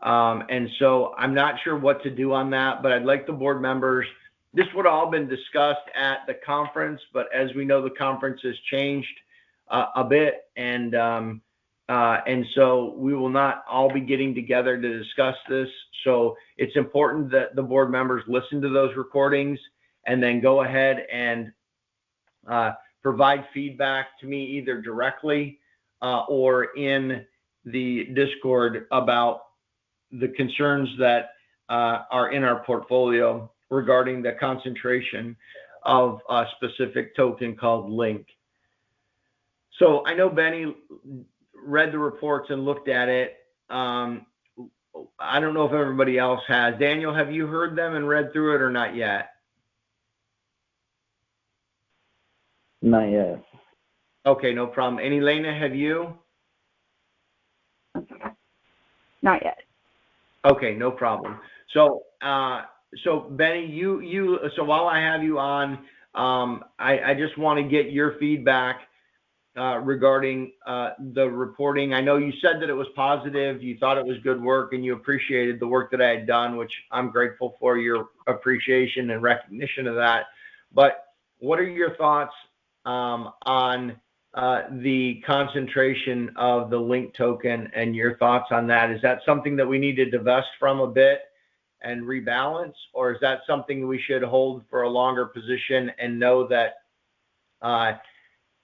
And so I'm not sure what to do on that, but I'd like the board members, this would have all been discussed at the conference, but as we know, the conference has changed a bit, and so we will not all be getting together to discuss this. So it's important that the board members listen to those recordings and then go ahead and provide feedback to me either directly or in the Discord about the concerns that are in our portfolio regarding the concentration of a specific token called Link. So I know Benny read the reports and looked at it. I don't know if everybody else has. Daniel, have you heard them and read through it or not yet? Not yet. Okay, no problem. And Elena, have you? Not yet. Okay, no problem. So, Benny, so while I have you on, I just want to get your feedback regarding the reporting. I know you said that it was positive, you thought it was good work, and you appreciated the work that I had done, which I'm grateful for your appreciation and recognition of that. But what are your thoughts on the concentration of the link token and your thoughts on that? Is that something that we need to divest from a bit and rebalance, or is that something we should hold for a longer position and know that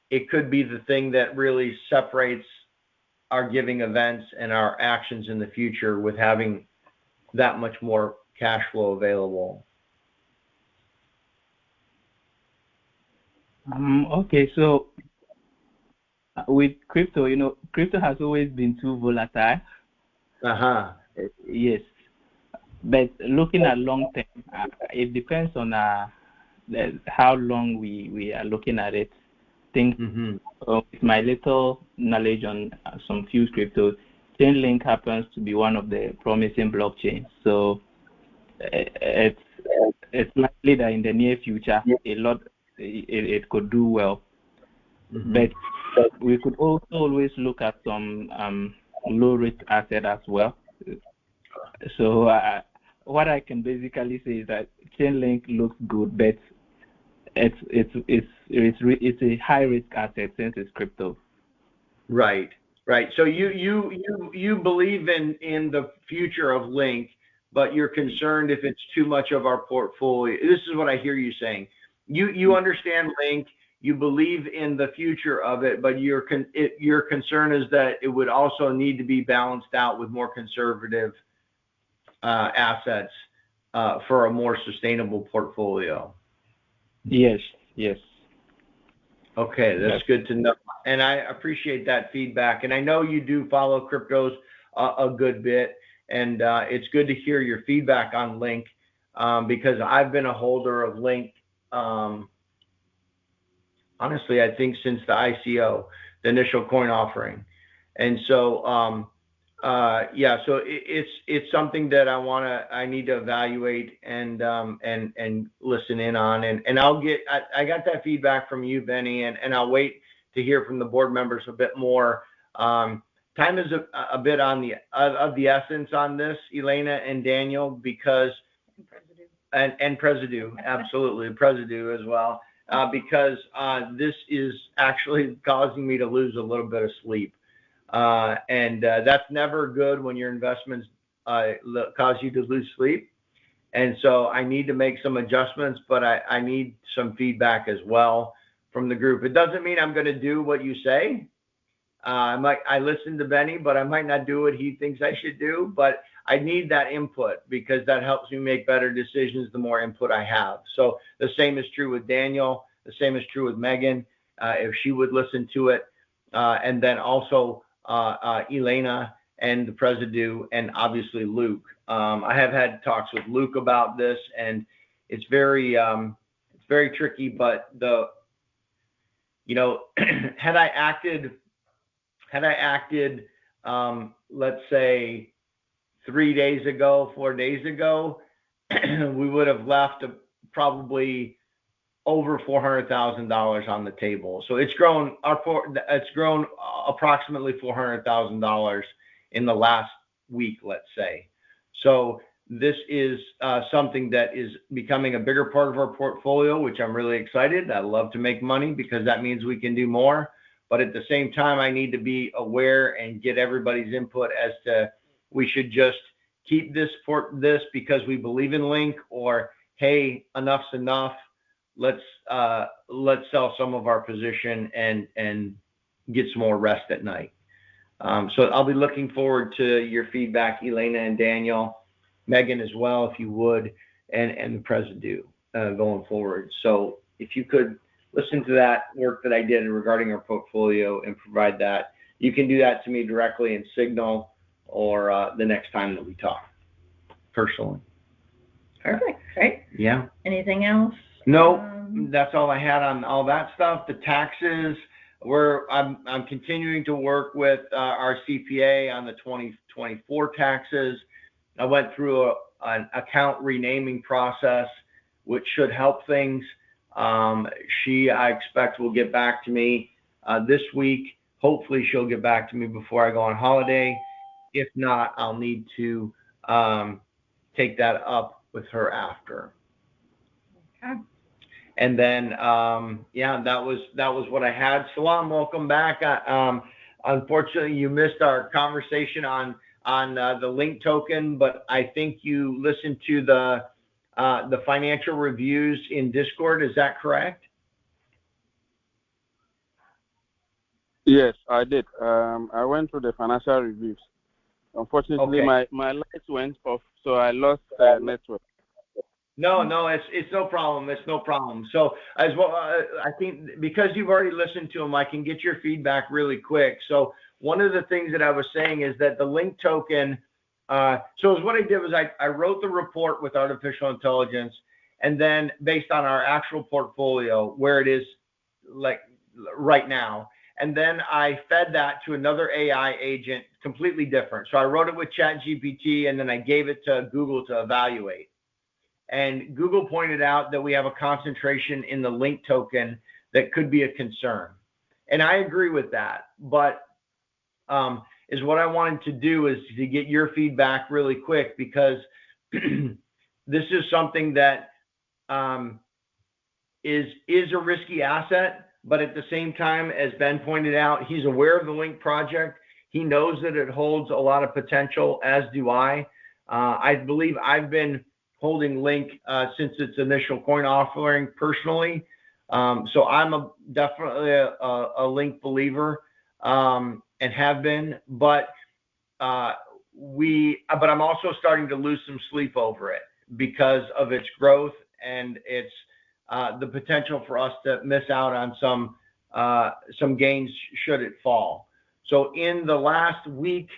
it could be the thing that really separates our giving events and our actions in the future with having that much more cash flow available? Okay, so with crypto, crypto has always been too volatile. Yes, but looking at long term, it depends on how long we are looking at it. Think with my little knowledge on some few cryptos, Chainlink happens to be one of the promising blockchains. So it's likely that in the near future, it could do well. But we could also always look at some low risk asset as well. So what I can basically say is that Chainlink looks good, but it's a high risk asset since it's crypto. Right. So you believe in the future of Link, but you're concerned if it's too much of our portfolio. This is what I hear you saying. You understand Link, you believe in the future of it, but your concern is that it would also need to be balanced out with more conservative assets for a more sustainable portfolio. Yes. Okay, that's good to know. And I appreciate that feedback. And I know you do follow cryptos a good bit. And it's good to hear your feedback on Link because I've been a holder of Link, honestly, I think since the ICO, the initial coin offering. And so, so it's something that I need to evaluate and listen in on. And I got that feedback from you, Benny, and I'll wait to hear from the board members a bit more. Time is a bit of the essence on this, Elena and Daniel, because and Presidu, absolutely, Presidu as well, because this is actually causing me to lose a little bit of sleep. And that's never good when your investments cause you to lose sleep. And so I need to make some adjustments, but I need some feedback as well from the group. It doesn't mean I'm going to do what you say. I listen to Benny, but I might not do what he thinks I should do. But I need that input because that helps me make better decisions the more input I have. So the same is true with Daniel. The same is true with Megan, if she would listen to it. And then also Elena and the Presidu and obviously Luke. I have had talks with Luke about this, and it's very tricky. But had I acted, let's say 4 days ago, we would have left probably over $400,000 on the table. So it's grown approximately $400,000 in the last week, let's say. So this is something that is becoming a bigger part of our portfolio, which I'm really excited. I love to make money because that means we can do more. But at the same time, I need to be aware and get everybody's input as to we should just keep this because we believe in Link, or hey, enough's enough. Let's sell some of our position and get some more rest at night. So I'll be looking forward to your feedback, Elena and Daniel, Megan as well, if you would, and the Presidu going forward. So if you could listen to that work that I did regarding our portfolio and provide that, you can do that to me directly in Signal or the next time that we talk personally. Perfect. Great. Yeah. Anything else? No, that's all I had on all that stuff. The taxes, I'm continuing to work with our CPA on the 2024 taxes. I went through an account renaming process, which should help things. I expect, will get back to me this week. Hopefully, she'll get back to me before I go on holiday. If not, I'll need to take that up with her after. Okay. And then, yeah, that was what I had. Salam, welcome back. Unfortunately, you missed our conversation on the link token, but I think you listened to the financial reviews in Discord. Is that correct? Yes, I did. I went through the financial reviews. Unfortunately, okay. my lights went off, so I lost network. No, it's no problem. It's no problem. So as well, I think because you've already listened to them, I can get your feedback really quick. So one of the things that I was saying is that the link token. So what I did was I wrote the report with artificial intelligence, and then based on our actual portfolio where it is, like right now, and then I fed that to another AI agent, completely different. So I wrote it with ChatGPT, and then I gave it to Google to evaluate. And Google pointed out that we have a concentration in the link token that could be a concern. And I agree with that. But is what I wanted to do is to get your feedback really quick, because this is something that is a risky asset. But at the same time, as Ben pointed out, he's aware of the Link project. He knows that it holds a lot of potential, as do I. I believe I've been holding Link since its initial coin offering personally. So I'm definitely a Link believer and have been, but I'm also starting to lose some sleep over it because of its growth and its the potential for us to miss out on some gains should it fall. So in the last week,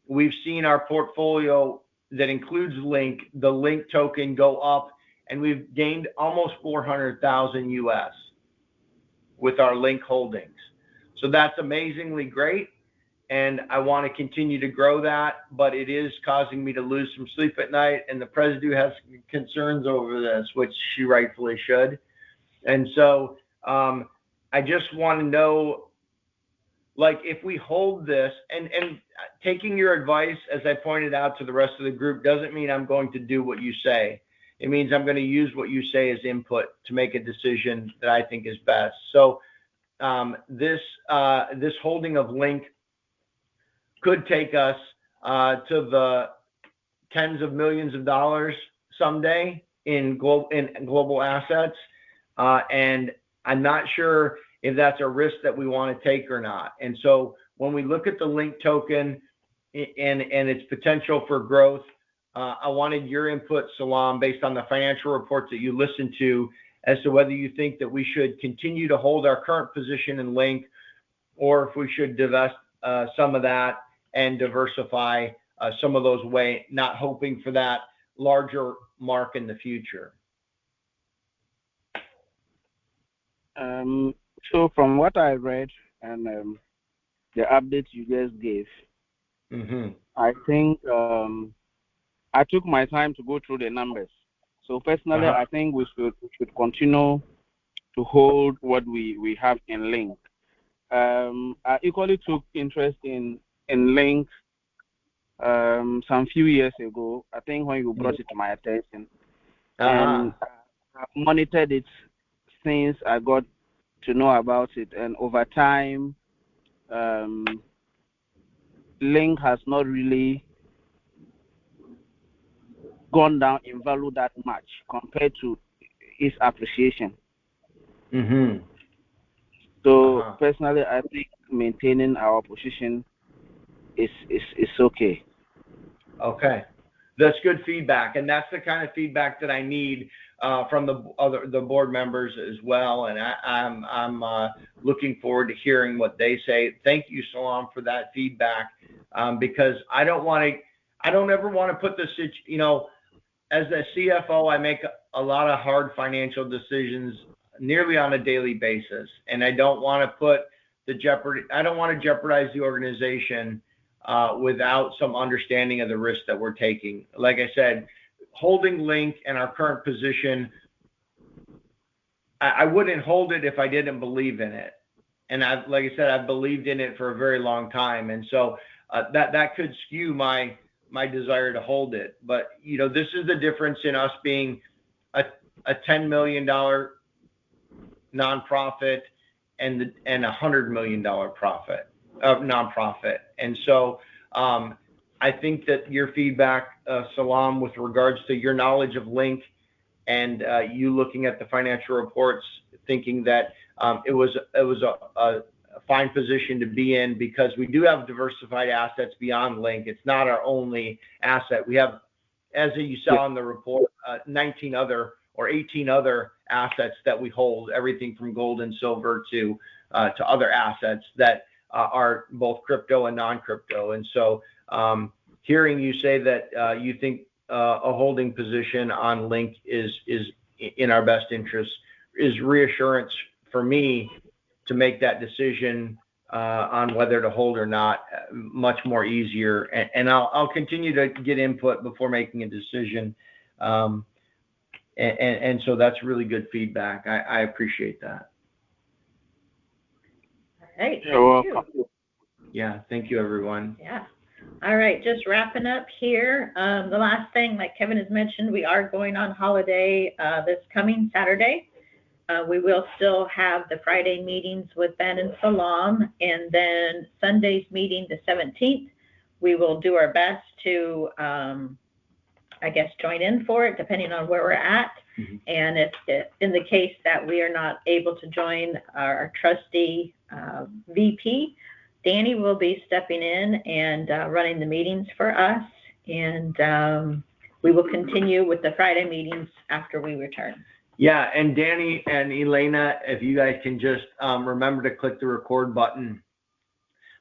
we've seen our portfolio that includes Link, the Link token, go up, and we've gained almost 400,000 US with our Link holdings. So that's amazingly great, and I want to continue to grow that, but it is causing me to lose some sleep at night, and the president has concerns over this, which she rightfully should. And so I just want to know, like, if we hold this, and taking your advice, as I pointed out to the rest of the group, doesn't mean I'm going to do what you say. It means I'm going to use what you say as input to make a decision that I think is best. So this holding of Link could take us to the tens of millions of dollars someday in global assets, and I'm not sure if that's a risk that we want to take or not. And so when we look at the Link token and its potential for growth, I wanted your input, Salam, based on the financial reports that you listened to, as to whether you think that we should continue to hold our current position in Link, or if we should divest some of that and diversify some of those away, not hoping for that larger mark in the future. So from what I read and the updates you just gave, I think I took my time to go through the numbers. So personally, I think we should continue to hold what we have in Link. I equally took interest in Link some few years ago. I think when you brought it to my attention, and I've monitored it since I got to know about it, and over time, Link has not really gone down in value that much compared to its appreciation. So personally, I think maintaining our position is okay. Okay. That's good feedback, and that's the kind of feedback that I need from the board members as well. And I'm looking forward to hearing what they say. Thank you, Salam, for that feedback, because I don't ever want to put this, as a CFO, I make a lot of hard financial decisions nearly on a daily basis, and I don't want to jeopardize the organization without some understanding of the risk that we're taking. Like I said, holding Link and our current position, I wouldn't hold it if I didn't believe in it. And like I said, I've believed in it for a very long time, and so that could skew my desire to hold it. But this is the difference in us being a $10 million nonprofit and $100 million nonprofit. And so I think that your feedback, Salam, with regards to your knowledge of Link and you looking at the financial reports, thinking that it was a fine position to be in, because we do have diversified assets beyond Link. It's not our only asset. We have, as you saw in the report, 19 other or 18 other assets that we hold, everything from gold and silver to other assets that are both crypto and non-crypto. And so hearing you say that you think a holding position on Link is in our best interest is reassurance for me to make that decision on whether to hold or not much more easier. And I'll continue to get input before making a decision. And so that's really good feedback. I appreciate that. All right. You're Thank welcome. you. Yeah. Thank you, everyone. Yeah. All right. Just wrapping up here. The last thing, like Kevin has mentioned, we are going on holiday this coming Saturday. We will still have the Friday meetings with Ben and Salam, and then Sunday's meeting, the 17th. We will do our best to, join in for it, depending on where we're at. Mm-hmm. And if in the case that we are not able to join, our trustee VP, Danny, will be stepping in and running the meetings for us. And we will continue with the Friday meetings after we return. Yeah, and Danny and Elena, if you guys can just remember to click the record button,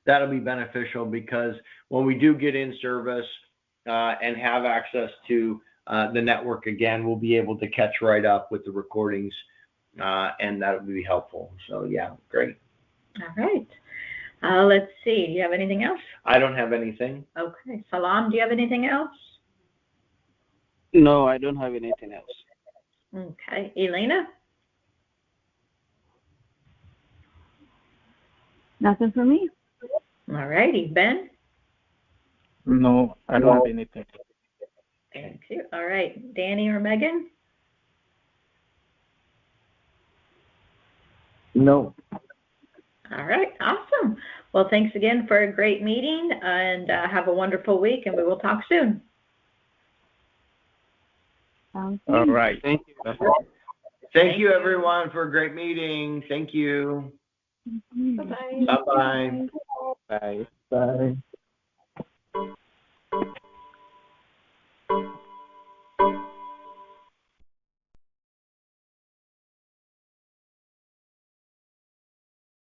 that'll be beneficial, because when we do get in service and have access to the network again, we'll be able to catch right up with the recordings, and that'll be helpful. So yeah, great. All right. Let's see. Do you have anything else? I don't have anything. Okay. Salam, do you have anything else? No, I don't have anything else. Okay. Elena? Nothing for me. All righty. Ben? No, I don't have anything. Thank you. All right. Danny or Megan? No. All right. Awesome. Well, thanks again for a great meeting, and have a wonderful week, and we will talk soon. All right. Thank you. Thank you, everyone, for a great meeting. Thank you. Bye-bye. Bye-bye. Bye. Bye.